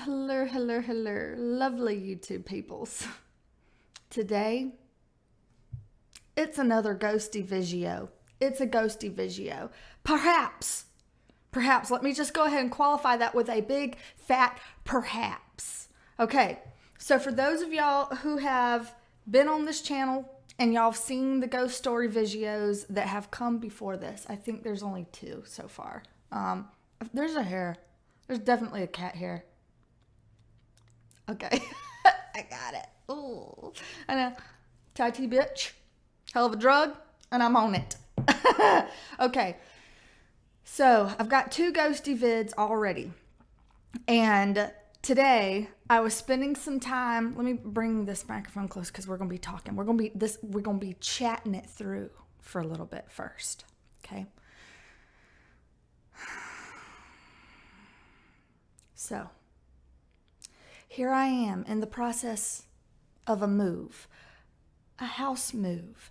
Hello, hello, hello, lovely YouTube peoples. Today, it's another ghosty Vigio. It's a ghosty Vigio. Perhaps, let me just go ahead and qualify that with a big fat perhaps. Okay, so for those of y'all who have been on this channel and y'all have seen the ghost story Vigios that have come before this, I think there's only two so far. There's a hair. There's definitely a cat hair. Okay. I got it. Ooh. I know. Tai T bitch. Hell of a drug. And I'm on it. Okay. So I've got two ghosty vids already. And today I was spending some time. Let me bring this microphone close because we're gonna be talking. We're gonna be chatting it through for a little bit first. Okay. So here I am in the process of a move, a house move.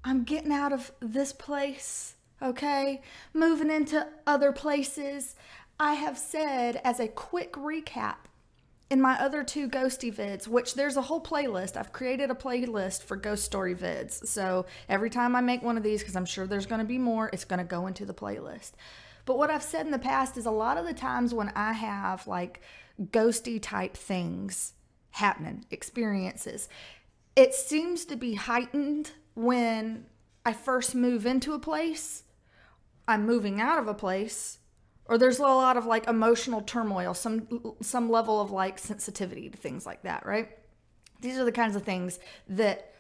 I'm getting out of this place, okay? Moving into other places. I have said, as a quick recap, in my other two ghosty vids, which there's a whole playlist. I've created a playlist for ghost story vids. So every time I make one of these, because I'm sure there's going to be more, it's going to go into the playlist. But what I've said in the past is a lot of the times when I have like ghosty type things happening, experiences, it seems to be heightened when I first move into a place, I'm moving out of a place, or there's a lot of like emotional turmoil, some level of like sensitivity to things like that, right? These are the kinds of things that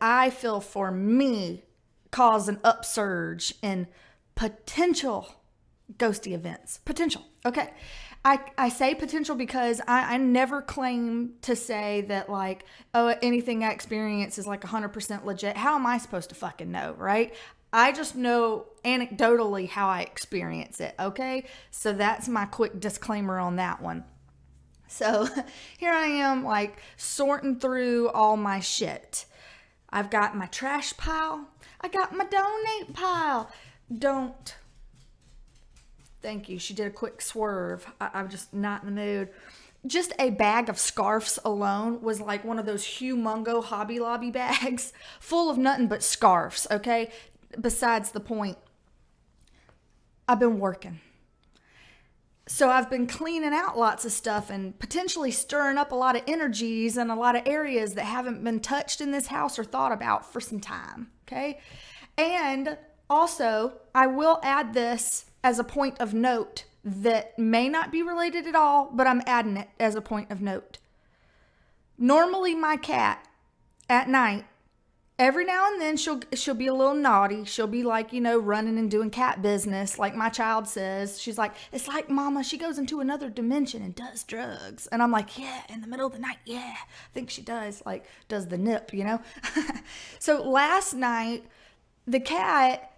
I feel for me cause an upsurge in potential ghosty events. Potential. Okay. I say potential because I never claim to say that like, oh, anything I experience is like 100% legit. How am I supposed to fucking know, right? I just know anecdotally how I experience it, okay? So that's my quick disclaimer on that one. So here I am like sorting through all my shit. I've got my trash pile. I got my donate pile. Don't. Thank you. She did a quick swerve. I'm just not in the mood. Just a bag of scarves alone was like one of those humongo Hobby Lobby bags full of nothing but scarves, okay? Besides the point, I've been working. So I've been cleaning out lots of stuff and potentially stirring up a lot of energies in a lot of areas that haven't been touched in this house or thought about for some time, okay? And also, I will add this as a point of note that may not be related at all, but I'm adding it as a point of note. Normally, my cat at night, every now and then she'll be a little naughty. She'll be like, running and doing cat business, like my child says. She's like, it's like mama, she goes into another dimension and does drugs. And I'm like, yeah, in the middle of the night, yeah, I think she does, like does the nip, So last night, the cat,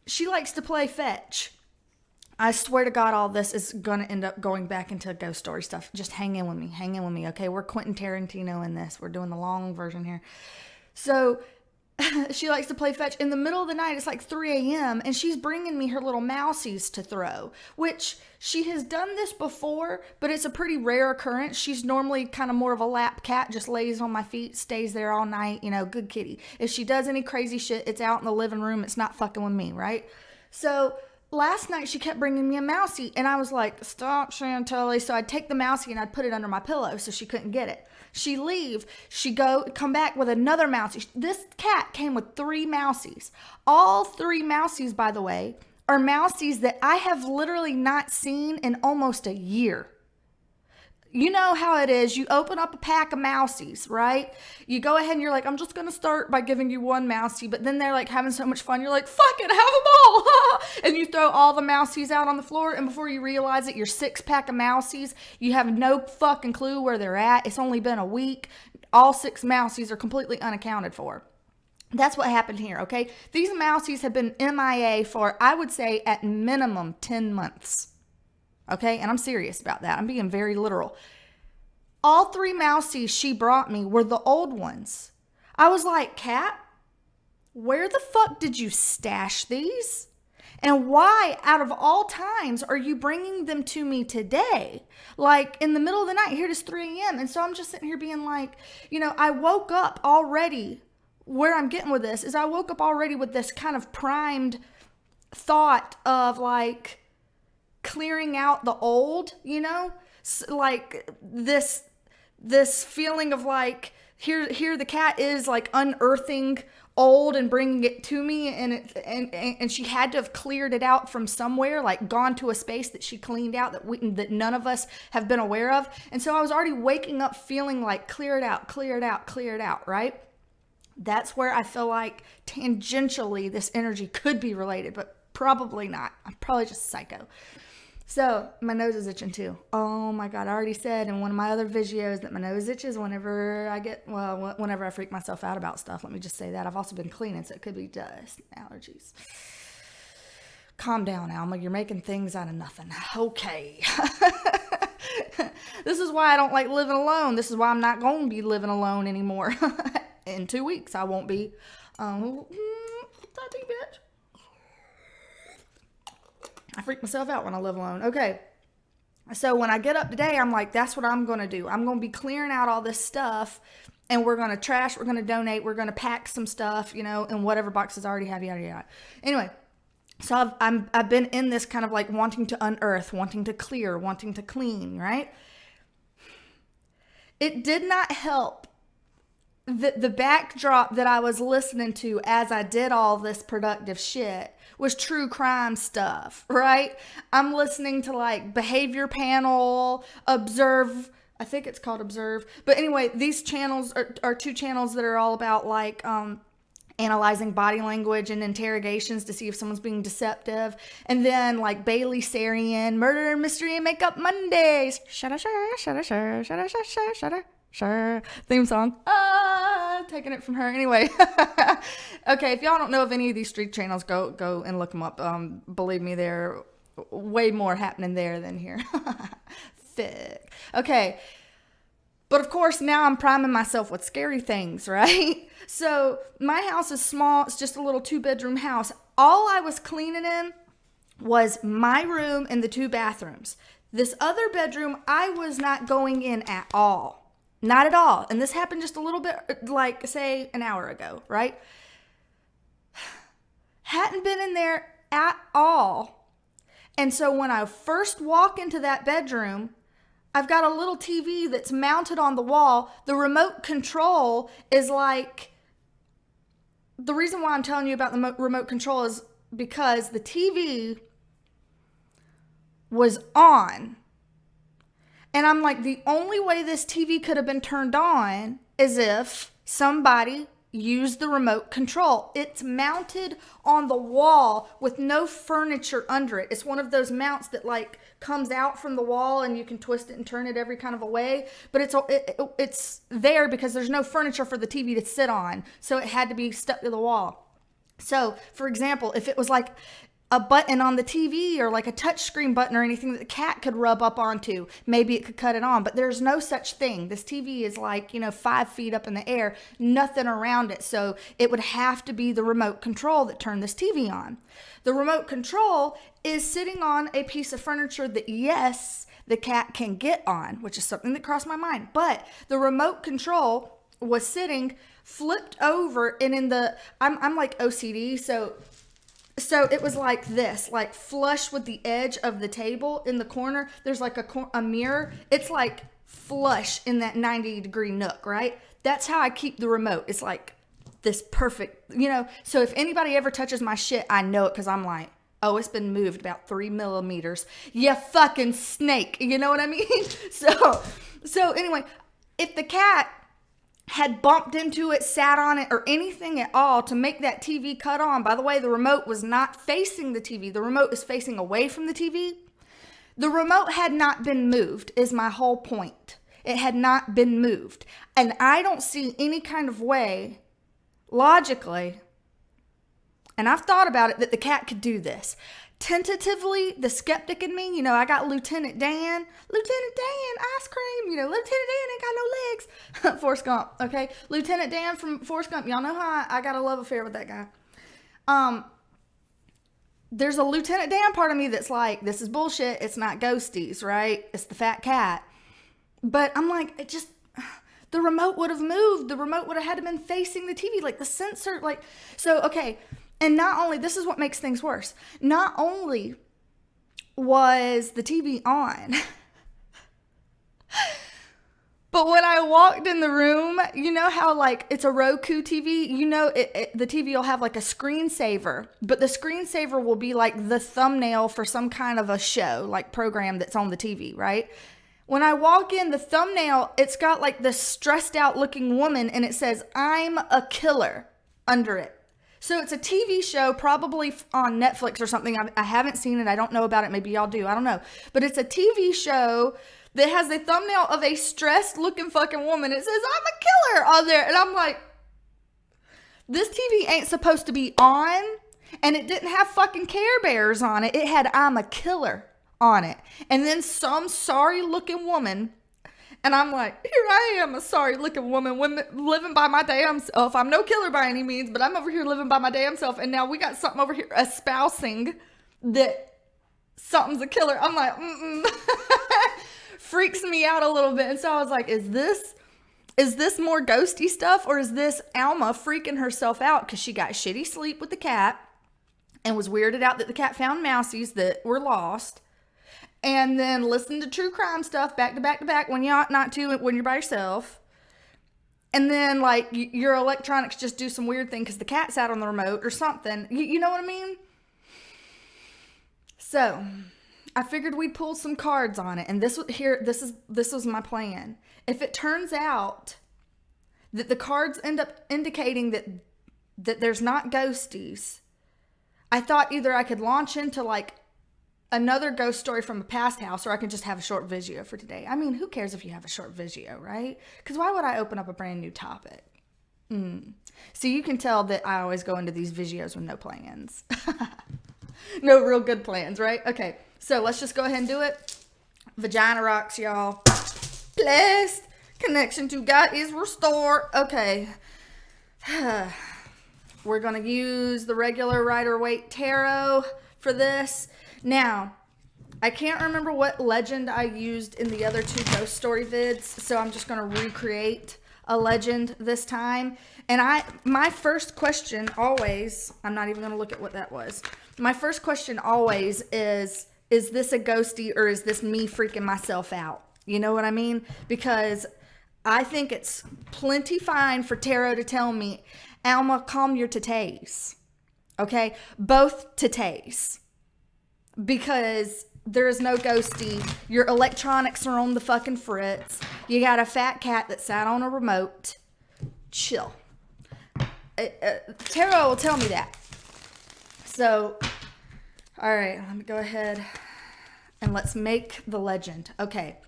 she likes to play fetch. I swear to God, all this is going to end up going back into ghost story stuff. Just hang in with me, okay? We're Quentin Tarantino in this. We're doing the long version here. So she likes to play fetch. In the middle of the night, it's like 3 a.m., and she's bringing me her little mousies to throw, which she has done this before, but it's a pretty rare occurrence. She's normally kind of more of a lap cat, just lays on my feet, stays there all night, good kitty. If she does any crazy shit, it's out in the living room. It's not fucking with me, right? So last night she kept bringing me a mousie, and I was like, stop, Chantelly. So I'd take the mousie and I'd put it under my pillow so she couldn't get it. She leave, come back with another mousie. This cat came with 3 mousies. All 3 mousies, by the way, are mousies that I have literally not seen in almost a year. You know how it is. You open up a pack of mousies, right? You go ahead and you're like, I'm just going to start by giving you 1 mousie. But then they're like having so much fun. You're like, fuck it, have them all. And you throw all the mousies out on the floor. And before you realize it, your 6-pack of mousies, you have no fucking clue where they're at. It's only been a week. All 6 mousies are completely unaccounted for. That's what happened here, okay? These mousies have been MIA for, I would say, at minimum 10 months. Okay, and I'm serious about that. I'm being very literal. All 3 mousies she brought me were the old ones. I was like, Cat, where the fuck did you stash these? And why, out of all times, are you bringing them to me today? Like in the middle of the night, here it is 3 a.m. And so I'm just sitting here being like, I woke up already. Where I'm getting with this is I woke up already with this kind of primed thought of like clearing out the old, like this feeling of like, here the cat is like unearthing old and bringing it to me, and she had to have cleared it out from somewhere, like gone to a space that she cleaned out that none of us have been aware of. And so I was already waking up feeling like clear it out, right? That's where I feel like tangentially this energy could be related, but probably not. I'm probably just psycho. So my nose is itching too. Oh my God. I already said in one of my other videos that my nose itches whenever I freak myself out about stuff. Let me just say that. I've also been cleaning, so it could be dust allergies. Calm down, Alma. You're making things out of nothing. Okay. This is why I don't like living alone. This is why I'm not going to be living alone anymore. In 2 weeks, I won't be. Bitch. I freak myself out when I live alone. Okay. So when I get up today, I'm like, that's what I'm going to do. I'm going to be clearing out all this stuff, and we're going to trash, we're going to donate, we're going to pack some stuff, in whatever boxes I already have, yada, yada. Anyway, so I've been in this kind of like wanting to unearth, wanting to clear, wanting to clean, right? It did not help the backdrop that I was listening to as I did all this productive shit was true crime stuff, right? I'm listening to like Behavior Panel, Observe, I think it's called Observe. But anyway, these channels are 2 channels that are all about like analyzing body language and interrogations to see if someone's being deceptive. And then like Bailey Sarian, Murder, Mystery, and Makeup Mondays. Shudder, theme song. Taking it from her. Anyway. Okay, if y'all don't know of any of these street channels, go and look them up. Believe me, there way more happening there than here. Thick. Okay. But of course, now I'm priming myself with scary things, right? So my house is small. It's just a little 2-bedroom house. All I was cleaning in was my room and the 2 bathrooms. This other bedroom, I was not going in at all. Not at all. And this happened just a little bit, like, say, an hour ago, right? Hadn't been in there at all. And so when I first walk into that bedroom, I've got a little TV that's mounted on the wall. The remote control is like, the reason why I'm telling you about the remote control is because the TV was on. And I'm like, the only way this TV could have been turned on is if somebody used the remote control. It's mounted on the wall with no furniture under it. It's one of those mounts that like comes out from the wall and you can twist it and turn it every kind of a way. But it's there because there's no furniture for the TV to sit on. So it had to be stuck to the wall. So, for example, if it was like a button on the TV or like a touch screen button or anything that the cat could rub up onto, maybe it could cut it on, but there's no such thing. This TV is like, 5 feet up in the air, nothing around it. So it would have to be the remote control that turned this TV on. The remote control is sitting on a piece of furniture that, yes, the cat can get on, which is something that crossed my mind. But the remote control was sitting flipped over, and I'm like OCD, so it was like this, like flush with the edge of the table in the corner. There's like a mirror. It's like flush in that 90-degree nook, right? That's how I keep the remote. It's like this perfect, So if anybody ever touches my shit, I know it because I'm like, oh, it's been moved about 3 millimeters. You fucking snake. You know what I mean? So anyway, if the cat had bumped into it, sat on it, or anything at all to make that TV cut on. By the way, the remote was not facing the TV. The remote is facing away from the TV. The remote had not been moved, is my whole point. It had not been moved. And I don't see any kind of way, logically, and I've thought about it, that the cat could do this. Tentatively, the skeptic in me, I got Lieutenant Dan, ice cream, Lieutenant Dan ain't got no legs. Forrest Gump, okay? Lieutenant Dan from Forrest Gump, y'all know how I got a love affair with that guy. there's a Lieutenant Dan part of me that's like, this is bullshit. It's not ghosties, right? It's the fat cat. But I'm like, it just, the remote would have moved. The remote would have had to been facing the TV, like the sensor, like, so, okay. And not only, this is what makes things worse. Not only was the TV on, but when I walked in the room, you know how like it's a Roku TV, you know, the TV will have like a screensaver, but the screensaver will be like the thumbnail for some kind of a show, like program that's on the TV, right? When I walk in, the thumbnail, it's got like this stressed out looking woman and it says, "I'm a killer" under it. So it's a TV show, probably on Netflix or something. I haven't seen it. I don't know about it. Maybe y'all do. I don't know. But it's a TV show that has the thumbnail of a stressed looking fucking woman. It says, "I'm a killer" on there. And I'm like, this TV ain't supposed to be on. And it didn't have fucking Care Bears on it. It had "I'm a killer" on it. And then some sorry looking woman. And I'm like, here I am, a sorry looking woman living by my damn self. I'm no killer by any means, but I'm over here living by my damn self. And now we got something over here espousing that something's a killer. I'm like, freaks me out a little bit. And so I was like, is this more ghosty stuff, or is this Alma freaking herself out because she got shitty sleep with the cat and was weirded out that the cat found mousies that were lost, and then listened to true crime stuff back to back to back when you ought not to when you're by yourself, and then like your electronics just do some weird thing because the cat sat on the remote or something. You know what I mean? So I figured we'd pull some cards on it, and this was my plan. If it turns out that the cards end up indicating that there's not ghosties, I thought either I could launch into like another ghost story from a past house, or I could just have a short video for today. I mean, who cares if you have a short video, right? Because why would I open up a brand new topic? So you can tell that I always go into these videos with no plans. No real good plans, right? Okay, so let's just go ahead and do it. Vagina rocks, y'all. Blessed. Connection to God is restored. Okay. We're going to use the regular Rider-Waite Tarot for this. Now, I can't remember what legend I used in the other two ghost story vids, so I'm just going to recreate a legend this time. And my first question always, I'm not even going to look at what that was. My first question always is this a ghosty, or is this me freaking myself out? You know what I mean? Because I think it's plenty fine for tarot to tell me, Alma, calm your titties. Okay? Both titties. Because there is no ghosty. Your electronics are on the fucking fritz. You got a fat cat that sat on a remote. Chill. Tarot will tell me that. So, all right, let me go ahead and let's make the legend. Okay.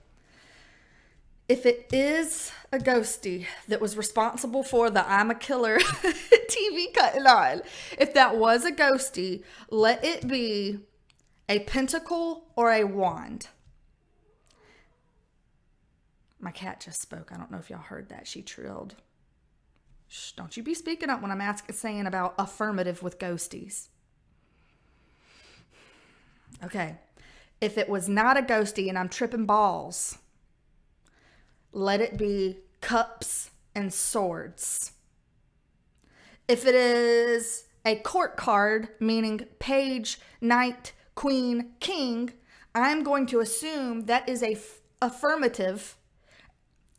If it is a ghosty that was responsible for the "I'm a killer" TV cutting on, if that was a ghosty, let it be a pentacle or a wand. My cat just spoke. I don't know if y'all heard that. She trilled. Shh, don't you be speaking up when I'm saying about affirmative with ghosties. Okay. If it was not a ghosty and I'm tripping balls, let it be cups and swords. If it is a court card, meaning page, knight, queen, king, I'm going to assume that is a affirmative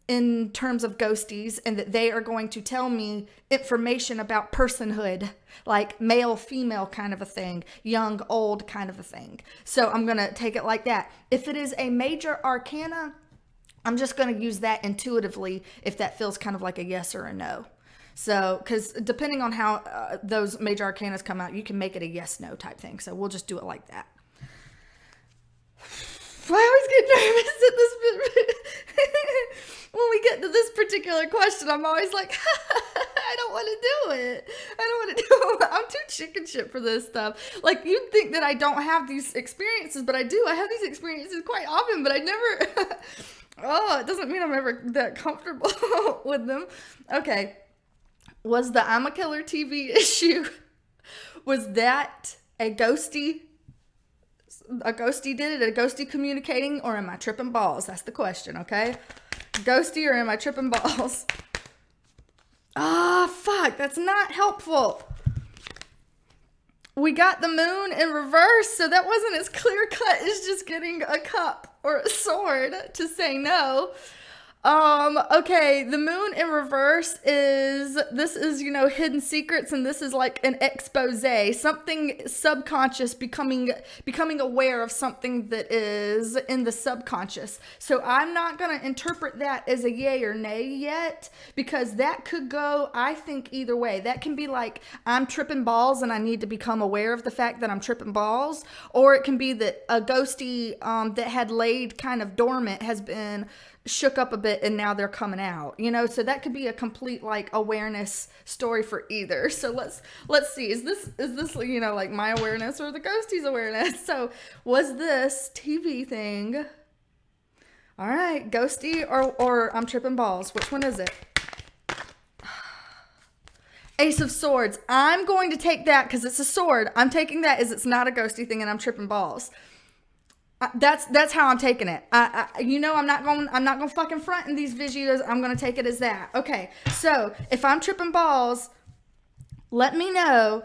in terms of ghosties, and that they are going to tell me information about personhood, like male, female kind of a thing, young, old kind of a thing. So I'm going to take it like that. If it is a major arcana, I'm just going to use that intuitively if that feels kind of like a yes or a no. So, because depending on how those major arcanas come out, you can make it a yes-no type thing. So we'll just do it like that. I always get nervous at this. When we get to this particular question, I'm always like, I don't want to do it. I don't want to do it. I'm too chicken shit for this stuff. Like, you'd think that I don't have these experiences, but I do. I have these experiences quite often, but I never... Oh, it doesn't mean I'm ever that comfortable with them. Okay. Was the "I'm a Killer" TV issue, was that a ghosty did it, a ghosty communicating, or am I tripping balls? That's the question, okay? Ghosty or am I tripping balls? Ah, fuck, that's not helpful. We got the moon in reverse, so that wasn't as clear cut as just getting a cup or a sword to say no. Okay, the moon in reverse this is, hidden secrets, and this is like an expose, something subconscious becoming aware of something that is in the subconscious. So I'm not going to interpret that as a yay or nay yet, because that could go, I think, either way. That can be like, I'm tripping balls and I need to become aware of the fact that I'm tripping balls, or it can be that a ghosty that had laid kind of dormant has been shook up a bit and now they're coming out, so that could be a complete like awareness story for either. So let's see, is this like my awareness or the ghostie's awareness? So was this TV thing? All right, ghosty or I'm tripping balls, which one is it? Ace of Swords. I'm going to take that because it's a sword. I'm taking that as it's not a ghosty thing and I'm tripping balls. That's how I'm taking it. I'm not going to fucking front in these videos. I'm going to take it as that. Okay. So if I'm tripping balls, let me know.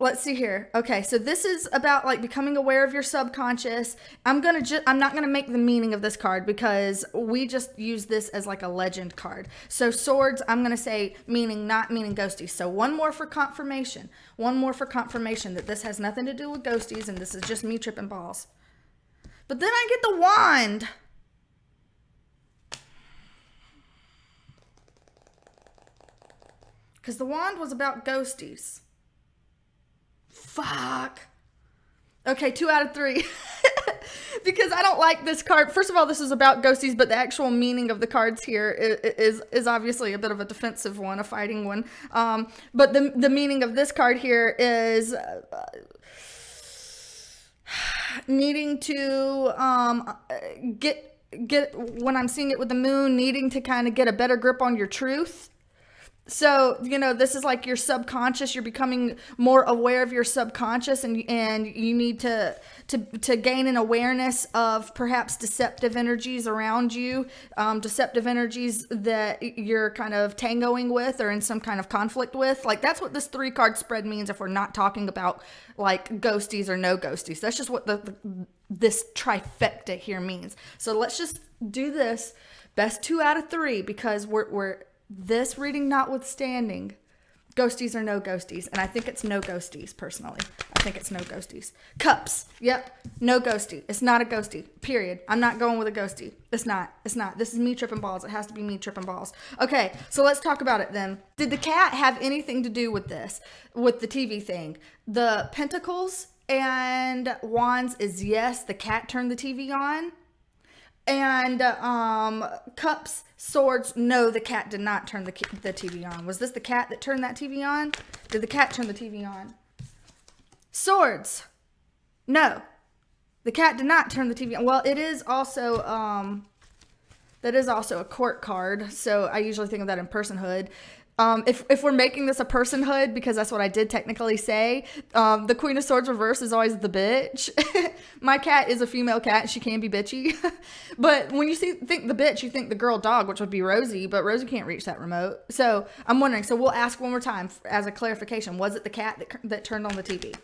Let's see here. Okay. So this is about like becoming aware of your subconscious. I'm not going to make the meaning of this card because we just use this as like a legend card. So swords, I'm going to say meaning, not meaning ghosties. So one more for confirmation that this has nothing to do with ghosties and this is just me tripping balls. But then I get the wand. Because the wand was about ghosties. Fuck. Okay, 2 out of 3. Because I don't like this card. First of all, this is about ghosties, but the actual meaning of the cards here is obviously a bit of a defensive one, a fighting one. But the meaning of this card here is... needing to get when I'm seeing it with the moon, needing to kind of get a better grip on your truth. So, this is like your subconscious. You're becoming more aware of your subconscious, and you need to gain an awareness of perhaps deceptive energies around you, deceptive energies that you're kind of tangoing with or in some kind of conflict with. Like, that's what this 3-card spread means if we're not talking about like ghosties or no ghosties. That's just what this trifecta here means. So let's just do this best 2 out of 3 because we're this reading notwithstanding, ghosties or no ghosties. And I think it's no ghosties, personally. I think it's no ghosties. Cups. Yep. No ghostie. It's not a ghostie. Period. I'm not going with a ghostie. It's not. This is me tripping balls. It has to be me tripping balls. Okay, so let's talk about it then. Did the cat have anything to do with this, with the TV thing? The pentacles and wands is yes, the cat turned the TV on. And cups, swords, no, the cat did not turn the TV on. Was this the cat that turned that TV on? Did the cat turn the TV on? Swords, no, the cat did not turn the TV on. Well, it is also, that is also a court card, so I usually think of that in personhood. If we're making this a personhood, because that's what I did technically say, the Queen of Swords reverse is always the bitch. My cat is a female cat and she can be bitchy. But when you think the bitch, you think the girl dog, which would be Rosie, but Rosie can't reach that remote. So I'm wondering, so we'll ask one more time as a clarification. Was it the cat that turned on the TV?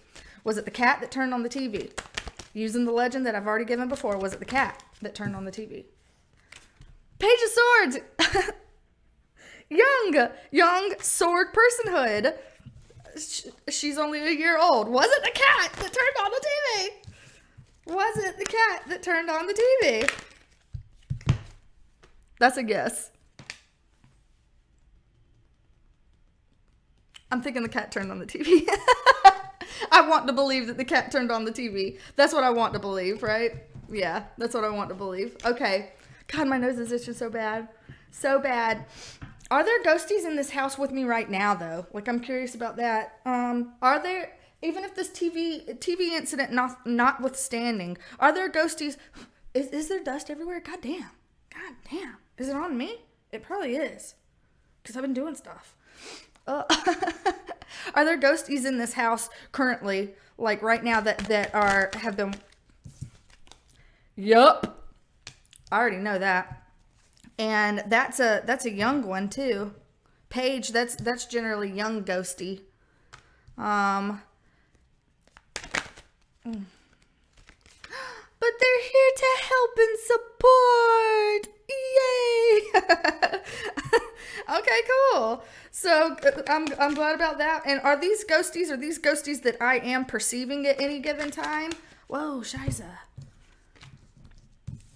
Was it the cat that turned on the TV? Using the legend that I've already given before, was it the cat that turned on the TV? Page of Swords! Young sword personhood. She's only a year old. Was it the cat that turned on the TV? Was it the cat that turned on the TV? That's a guess. I'm thinking the cat turned on the TV. I want to believe that the cat turned on the TV. That's what I want to believe, right? Yeah, that's what I want to believe. Okay. God, my nose is itching so bad. So bad. Are there ghosties in this house with me right now, though? Like, I'm curious about that. Are there, even if this TV incident notwithstanding, are there ghosties? Is there dust everywhere? God damn. Is it on me? It probably is, because I've been doing stuff. Are there ghosties in this house currently? like right now that have been. Yup. I already know that. And that's a young one too. Paige, that's generally young ghosty. But they're here to help and support. Yay! Okay, cool. So I'm glad about that. And are these ghosties that I am perceiving at any given time? Whoa, Shiza.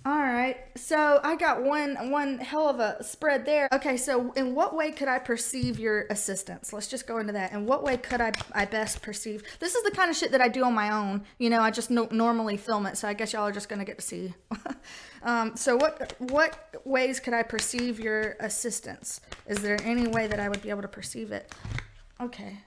All right, so I got one hell of a spread there. Okay, so in what way could I perceive your assistance? Let's just go into that. In what way could I best perceive? This is the kind of shit that I do on my own. You know, I just normally film it, so I guess y'all are just gonna get to see. So what ways could I perceive your assistance? Is there any way that I would be able to perceive it? Okay.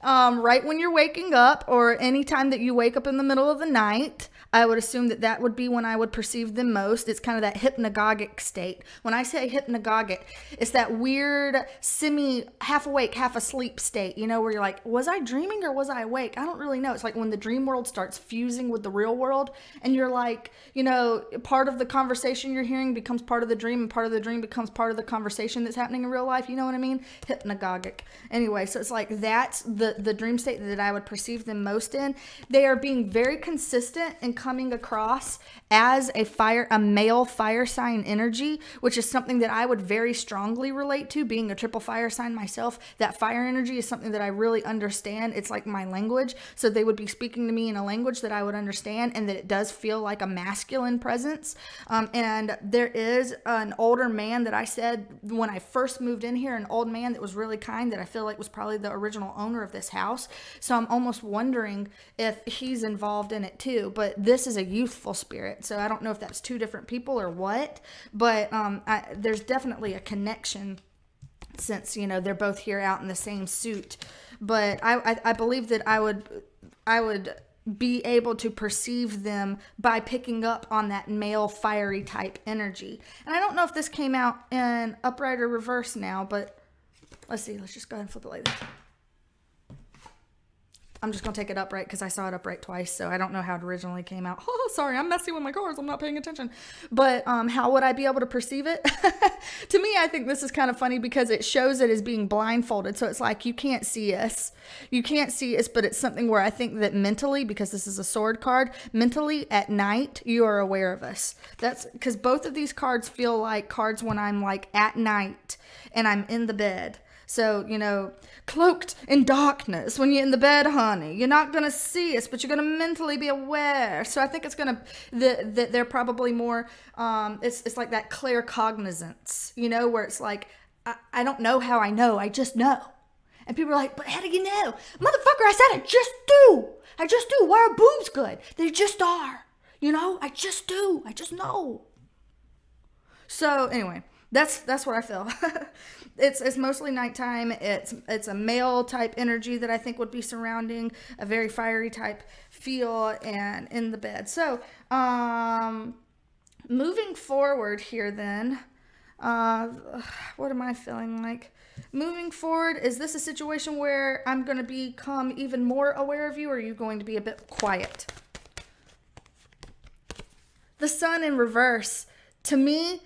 Right when you're waking up, or any time that you wake up in the middle of the night, I would assume that would be when I would perceive them most. It's kind of that hypnagogic state. When I say hypnagogic, it's that weird half awake, half asleep state, you know, where you're like, was I dreaming or was I awake? I don't really know. It's like when the dream world starts fusing with the real world, and you're like, you know, part of the conversation you're hearing becomes part of the dream, and part of the dream becomes part of the conversation that's happening in real life. You know what I mean? Hypnagogic. Anyway, so it's like that's the dream state that I would perceive them most in. They are being very consistent and coming across as a male fire sign energy, which is something that I would very strongly relate to, being a triple fire sign myself. That fire energy is something that I really understand. It's like my language. So they would be speaking to me in a language that I would understand, and that it does feel like a masculine presence. And there is an older man that I said when I first moved in here, an old man that was really kind, that I feel like was probably the original owner of this house. So I'm almost wondering if he's involved in it too. But this is a youthful spirit, so I don't know if that's two different people or what, but there's definitely a connection, since, you know, they're both here out in the same suit. But I believe that I would be able to perceive them by picking up on that male fiery type energy. And I don't know if this came out in upright or reverse now, but let's see. Let's just go ahead and flip it like this. I'm just going to take it upright because I saw it upright twice, so I don't know how it originally came out. Oh, sorry, I'm messy with my cards. I'm not paying attention. But how would I be able to perceive it? To me, I think this is kind of funny because it shows it as being blindfolded. So it's like you can't see us. You can't see us, but it's something where I think that mentally, because this is a sword card, mentally at night, you are aware of us. That's because both of these cards feel like cards when I'm like at night and I'm in the bed. So, you know, cloaked in darkness when you're in the bed, honey. You're not going to see us, but you're going to mentally be aware. So I think it's going to, they're probably more, it's like that claircognizance, you know, where it's like, I don't know how I know, I just know. And people are like, but how do you know? Motherfucker, I said I just do. I just do. Why are boobs good? They just are. You know, I just do. I just know. So anyway, that's what I feel. It's mostly nighttime. It's a male type energy that I think would be surrounding a very fiery type feel and in the bed. So, moving forward here then, what am I feeling like? Moving forward, is this a situation where I'm going to become even more aware of you, or are you going to be a bit quiet? The Sun in reverse. To me,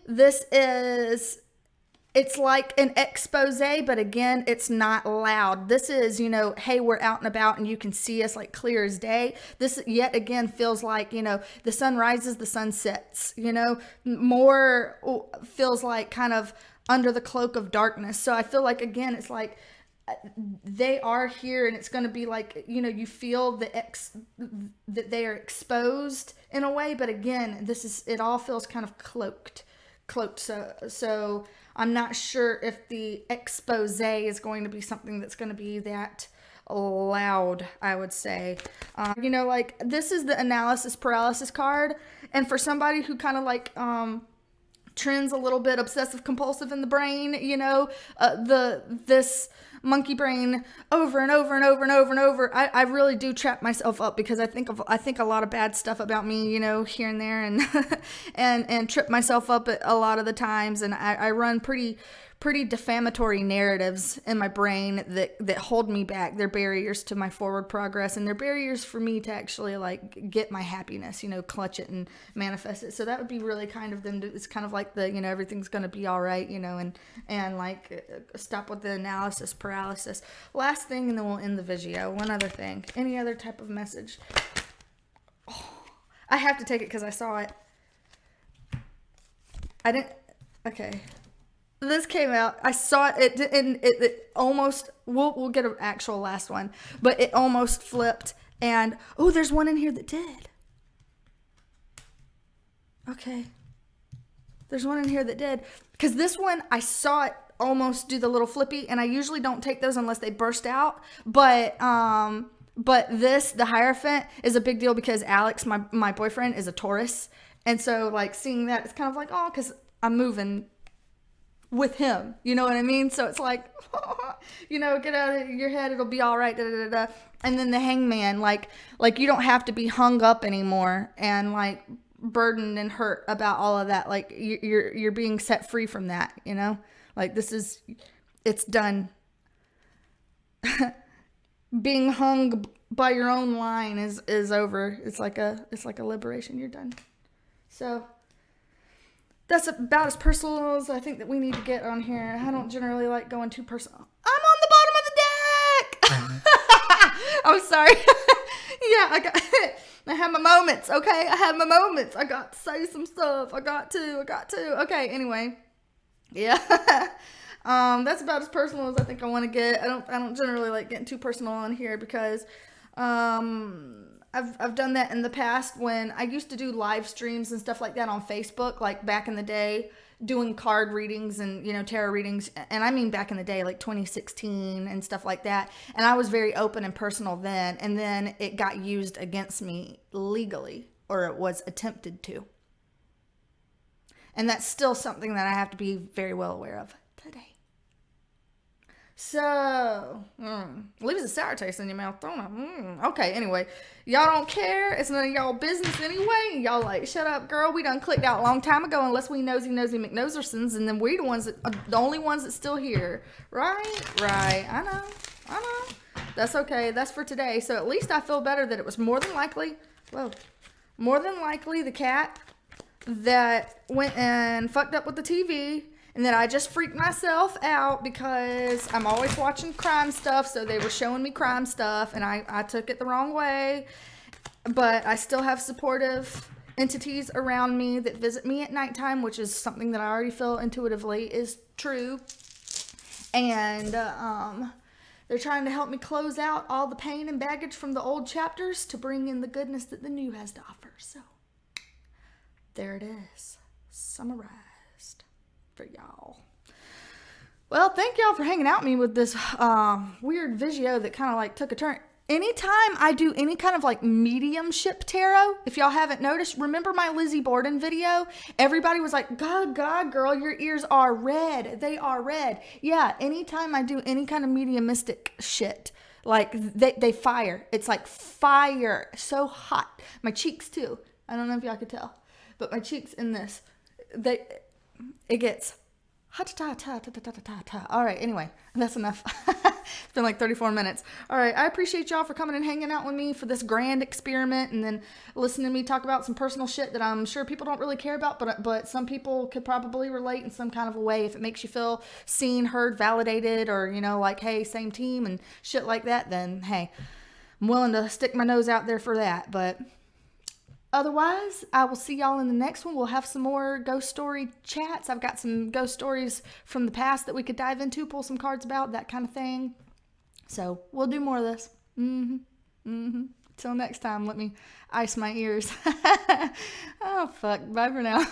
it's like an expose, but again, it's not loud. This is, you know, hey, we're out and about and you can see us like clear as day. This yet again feels like, you know, the sun rises, the sun sets, you know, more feels like kind of under the cloak of darkness. So I feel like, again, it's like they are here, and it's going to be like, you know, you feel that they are exposed in a way, but again, it all feels kind of cloaked. So I'm not sure if the expose is going to be something that's going to be that loud, I would say. You know, like, this is the analysis paralysis card, and for somebody who kind of like trends a little bit obsessive compulsive in the brain, you know, this monkey brain over and over and over and over and over, I really do trap myself up, because I think a lot of bad stuff about me, you know, here and there, and and trip myself up a lot of the times, and I run pretty pretty defamatory narratives in my brain that hold me back. They're barriers to my forward progress, and they're barriers for me to actually like get my happiness, clutch it and manifest it. So that would be really kind of them. It's kind of like the, everything's going to be all right, and like stop with the analysis paralysis. Last thing, and then we'll end the video. One other thing. Any other type of message? Oh, I have to take it because I saw it. I didn't. Okay. This came out. I saw it, and it almost. We'll get an actual last one, but it almost flipped. And oh, there's one in here that did. Okay. There's one in here that did, because this one I saw it almost do the little flippy, and I usually don't take those unless they burst out. But this, the Hierophant, is a big deal because Alex, my boyfriend, is a Taurus. And so, like, seeing that, it's kind of like, oh, because I'm moving with him. You know what I mean? So it's like, get out of your head. It'll be all right. Da, da, da, da. And then the Hangman, like you don't have to be hung up anymore and, like, burdened and hurt about all of that. Like, you're being set free from that, Like, it's done. Being hung by your own line is over. It's like a liberation. You're done. So that's about as personal as I think that we need to get on here. I don't generally like going too personal. I'm on the bottom of the deck. I'm sorry. Yeah, I have my moments. Okay, I have my moments. I got to say some stuff. I got to. Okay, anyway. Yeah. That's about as personal as I think I want to get. I don't generally like getting too personal on here because I've done that in the past when I used to do live streams and stuff like that on Facebook, like back in the day, doing card readings and, tarot readings. And I mean back in the day, like 2016 and stuff like that. And I was very open and personal then. And then it got used against me legally, or it was attempted to. And that's still something that I have to be very well aware of today. So, leaves a sour taste in your mouth, don't it? Okay, anyway. Y'all don't care. It's none of y'all business anyway. Y'all like, shut up, girl. We done clicked out a long time ago unless we nosy McNosersons, and then we the only ones that's still here. Right? I know. That's okay. That's for today. So at least I feel better that it was more than likely the cat that went and fucked up with the TV. And then I just freaked myself out because I'm always watching crime stuff. So they were showing me crime stuff and I took it the wrong way. But I still have supportive entities around me that visit me at nighttime, which is something that I already feel intuitively is true. And they're trying to help me close out all the pain and baggage from the old chapters to bring in the goodness that the new has to offer. So there it is, summarized for y'all. Well, thank y'all for hanging out with me with this weird video that kind of like took a turn. Anytime I do any kind of like mediumship tarot, if y'all haven't noticed, remember my Lizzie Borden video? Everybody was like, God, girl, your ears are red. They are red. Yeah, anytime I do any kind of mediumistic shit, like they fire. It's like fire. So hot. My cheeks too. I don't know if y'all could tell, but my cheeks in this, it gets ha-ta-ta-ta-ta-ta-ta-ta. All right, anyway, that's enough. It's been like 34 minutes. All right, I appreciate y'all for coming and hanging out with me for this grand experiment and then listening to me talk about some personal shit that I'm sure people don't really care about, but some people could probably relate in some kind of a way. If it makes you feel seen, heard, validated, or, like, hey, same team and shit like that, then, hey, I'm willing to stick my nose out there for that, but otherwise, I will see y'all in the next one. We'll have some more ghost story chats. I've got some ghost stories from the past that we could dive into, pull some cards about, that kind of thing. So we'll do more of this. Till next time, let me ice my ears. Oh, fuck. Bye for now.